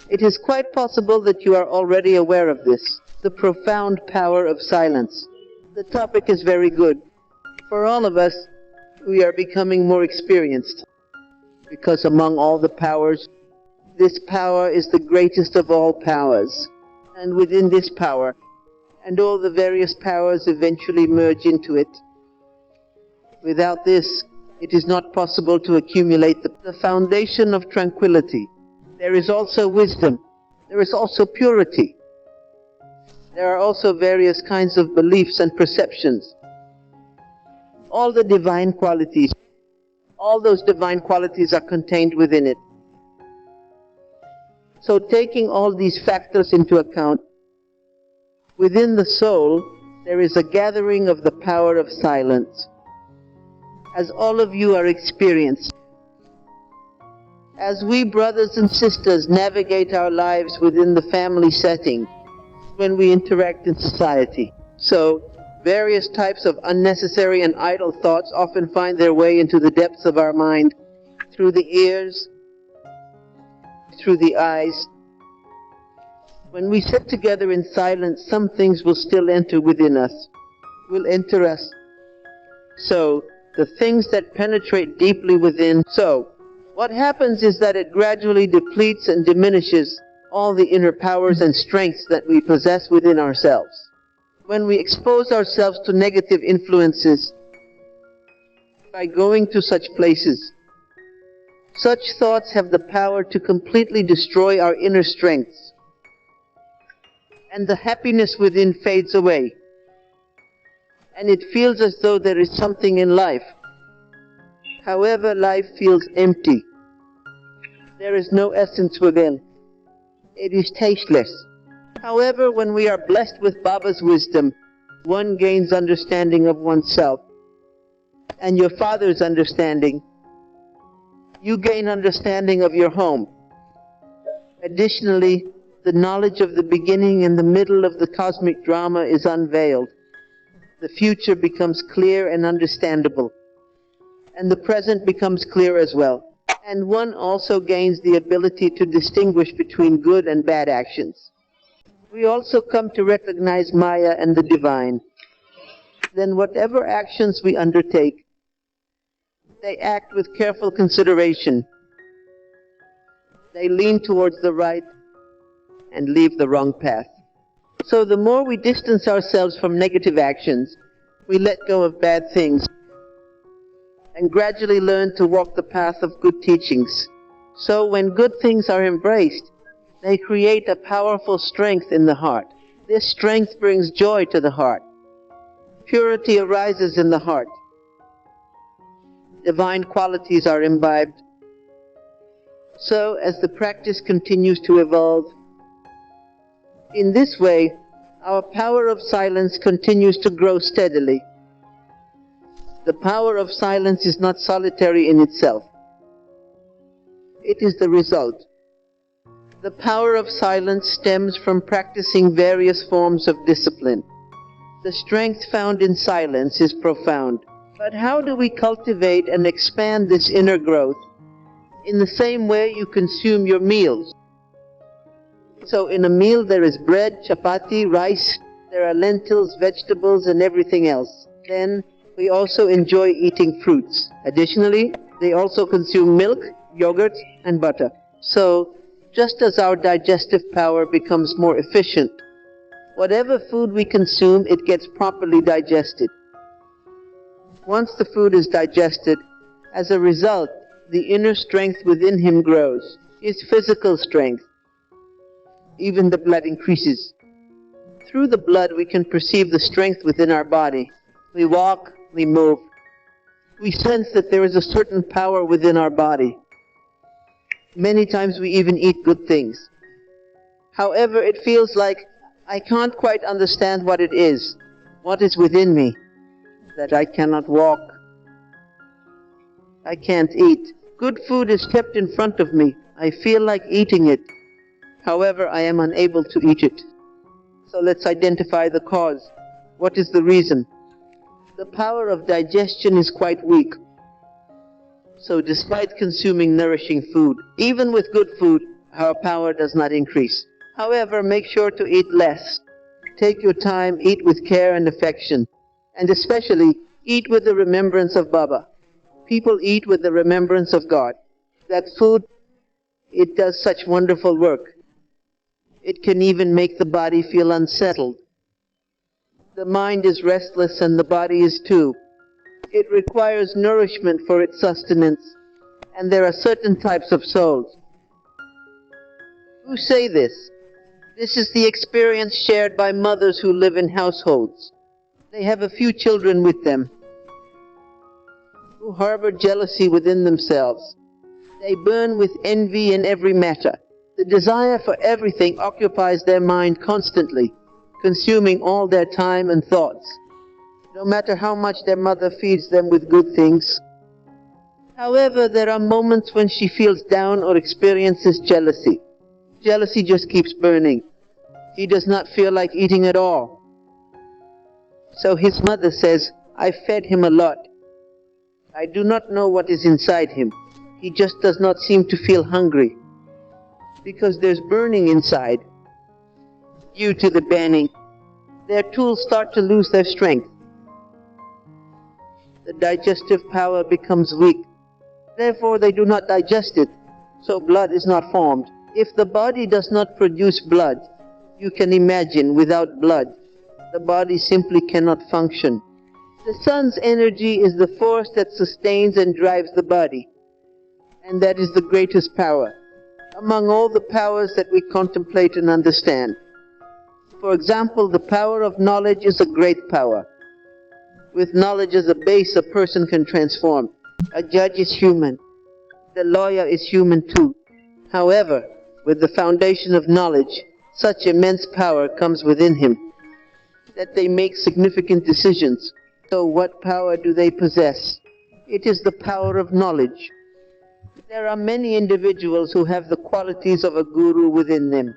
It is quite possible that you are already aware of this, the profound power of silence. The topic is very good. For all of us, we are becoming more experienced, because among all the powers, this power is the greatest of all powers. And within this power, and all the various powers eventually merge into it. Without this, it is not possible to accumulate the foundation of tranquility. There is also wisdom. There is also purity. There are also various kinds of beliefs and perceptions. All the divine qualities, all those divine qualities are contained within it. So taking all these factors into account, within the soul there is a gathering of the power of silence. As all of you are experienced, as we brothers and sisters navigate our lives within the family setting, when we interact in society, so various types of unnecessary and idle thoughts often find their way into the depths of our mind, through the ears, through the eyes. When we sit together in silence, some things will still enter within us, will enter us. So, the things that penetrate deeply within, so what happens is that it gradually depletes and diminishes all the inner powers and strengths that we possess within ourselves. When we expose ourselves to negative influences by going to such places, such thoughts have the power to completely destroy our inner strengths, and the happiness within fades away, and it feels as though there is something in life. However, life feels empty. There is no essence within. It is tasteless. However, when we are blessed with Baba's wisdom, one gains understanding of oneself, and your father's understanding. You gain understanding of your home. Additionally, the knowledge of the beginning and the middle of the cosmic drama is unveiled. The future becomes clear and understandable, and the present becomes clear as well. And one also gains the ability to distinguish between good and bad actions. We also come to recognize Maya and the divine. Then whatever actions we undertake, they act with careful consideration. They lean towards the right and leave the wrong path. So the more we distance ourselves from negative actions, we let go of bad things and gradually learn to walk the path of good teachings. So when good things are embraced, they create a powerful strength in the heart. This strength brings joy to the heart. Purity arises in the heart. Divine qualities are imbibed. So as the practice continues to evolve, in this way, our power of silence continues to grow steadily. The power of silence is not solitary in itself. It is the result. The power of silence stems from practicing various forms of discipline. The strength found in silence is profound. But how do we cultivate and expand this inner growth? In the same way you consume your meals. So in a meal there is bread, chapati, rice, there are lentils, vegetables and everything else. Then we also enjoy eating fruits. Additionally, they also consume milk, yogurt and butter. So, just as our digestive power becomes more efficient, whatever food we consume, it gets properly digested. Once the food is digested, as a result, the inner strength within him grows, his physical strength. Even the blood increases. Through the blood we can perceive the strength within our body. We walk, we move. We sense that there is a certain power within our body. Many times we even eat good things. However, it feels like I can't quite understand what it is, what is within me, that I cannot walk, I can't eat. Good food is kept in front of me. I feel like eating it. However, I am unable to eat it. So let's identify the cause. What is the reason? The power of digestion is quite weak. So despite consuming nourishing food, even with good food, her power does not increase. However, make sure to eat less. Take your time, eat with care and affection, and especially eat with the remembrance of Baba. People eat with the remembrance of God. That food, it does such wonderful work. It can even make the body feel unsettled. The mind is restless and the body is too. It requires nourishment for its sustenance, and there are certain types of souls who say this. This is the experience shared by mothers who live in households. They have a few children with them who harbor jealousy within themselves. They burn with envy in every matter. The desire for everything occupies their mind constantly, consuming all their time and thoughts, no matter how much their mother feeds them with good things. However, there are moments when she feels down or experiences jealousy. Jealousy just keeps burning. He does not feel like eating at all. So his mother says, I fed him a lot. I do not know what is inside him. He just does not seem to feel hungry, because there's burning inside. Due to the banning, their tools start to lose their strength. The digestive power becomes weak. Therefore, they do not digest it, so blood is not formed. If the body does not produce blood, you can imagine without blood, the body simply cannot function. The sun's energy is the force that sustains and drives the body, and that is the greatest power among all the powers that we contemplate and understand. For example, the power of knowledge is a great power. With knowledge as a base, a person can transform. A judge is human. The lawyer is human too. However, with the foundation of knowledge, such immense power comes within him that they make significant decisions. So what power do they possess? It is the power of knowledge. There are many individuals who have the qualities of a guru within them.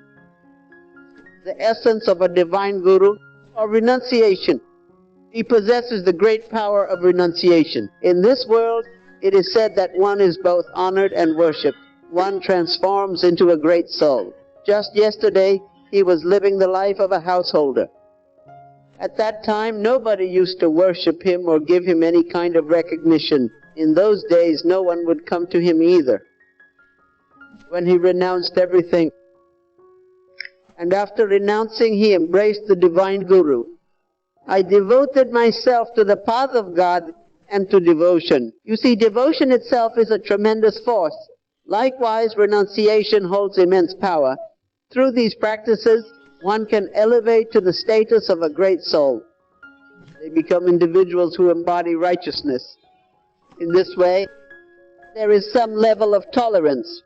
The essence of a divine guru, or renunciation. He possesses the great power of renunciation. In this world, it is said that one is both honored and worshipped. One transforms into a great soul. Just yesterday, he was living the life of a householder. At that time, nobody used to worship him or give him any kind of recognition. In those days, no one would come to him either. When he renounced everything, and after renouncing, he embraced the divine guru. I devoted myself to the path of God and to devotion. You see, devotion itself is a tremendous force. Likewise, renunciation holds immense power. Through these practices, one can elevate to the status of a great soul. They become individuals who embody righteousness. In this way, there is some level of tolerance.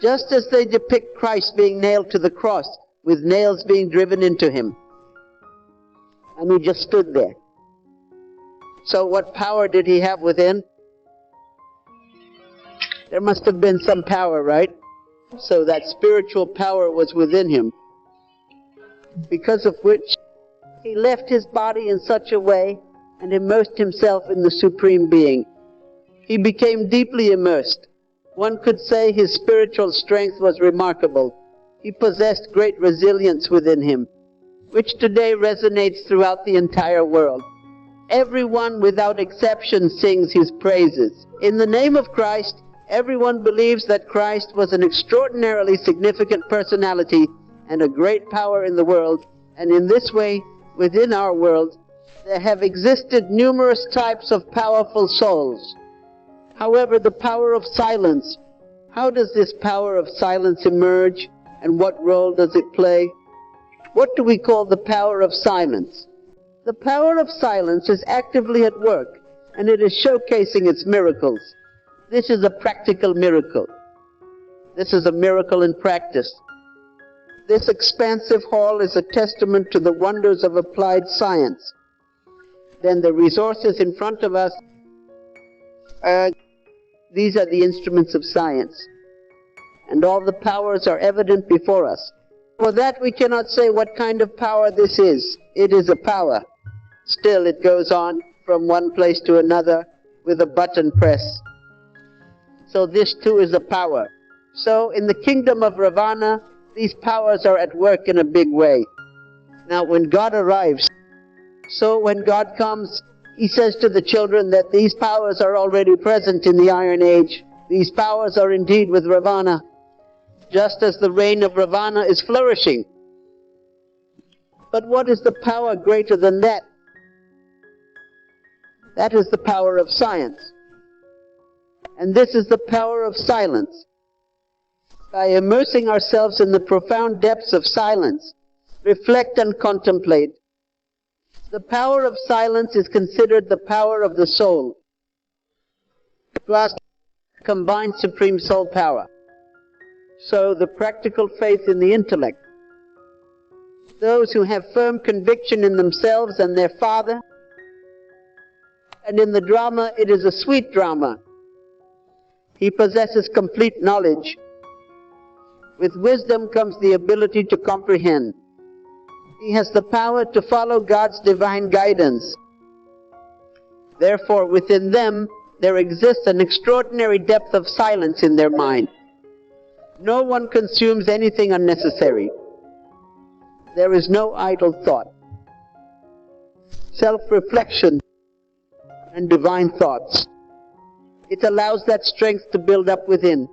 Just as they depict Christ being nailed to the cross, with nails being driven into him. And he just stood there. So what power did he have within? There must have been some power, right? So that spiritual power was within him, because of which he left his body in such a way and immersed himself in the Supreme Being. He became deeply immersed. One could say his spiritual strength was remarkable. He possessed great resilience within him, which today resonates throughout the entire world. Everyone without exception sings his praises. In the name of Christ, everyone believes that Christ was an extraordinarily significant personality and a great power in the world, and in this way, within our world, there have existed numerous types of powerful souls. However, the power of silence, how does this power of silence emerge, and what role does it play? What do we call the power of silence? The power of silence is actively at work, and it is showcasing its miracles. This is a practical miracle. This is a miracle in practice. This expansive hall is a testament to the wonders of applied science. Then the resources in front of us, these are the instruments of science. And all the powers are evident before us. For that we cannot say what kind of power this is. It is a power. Still it goes on from one place to another with a button press. So this too is a power. So in the kingdom of Ravana, these powers are at work in a big way. Now when God arrives, so when God comes, He says to the children that these powers are already present in the Iron Age. These powers are indeed with Ravana, just as the reign of Ravana is flourishing. But what is the power greater than that? That is the power of science. And this is the power of silence. By immersing ourselves in the profound depths of silence, reflect and contemplate. The power of silence is considered the power of the soul. To ask combined supreme soul power. So the practical faith in the intellect. Those who have firm conviction in themselves and their Father. And in the drama, it is a sweet drama. He possesses complete knowledge. With wisdom comes the ability to comprehend. He has the power to follow God's divine guidance. Therefore, within them, there exists an extraordinary depth of silence in their mind. No one consumes anything unnecessary. There is no idle thought. Self-reflection and divine thoughts. It allows that strength to build up within.